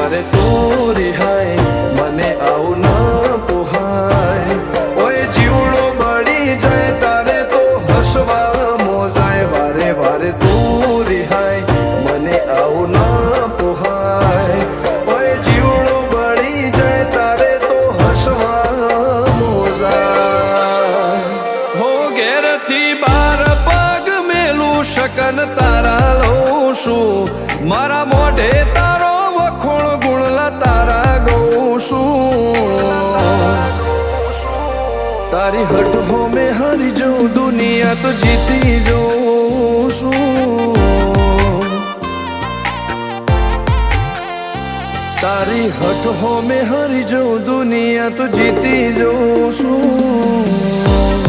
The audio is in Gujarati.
તારે તું રિહાય મને આવું ન પોહાય ઓય જીવડો બળી જાય તારે તો હસવા મોજાય વારે વારે તું રિહાય મને આવું ન પોહાય ઓય જીવડો બળી જાય તારે તો હસવા મોજાય હો ઘેરથી બાર પગ મેલું શકન તારા લઉં છું મારા મોઢે તારો વખોણ ગુણલા તારા ગઉં છું તારી હટ હો મેં હારી જાઉં દુનિયા તો જીતી જાઉં છું તારી હટ હો મેં હારી જાઉં દુનિયા તો જીતી જાઉં છું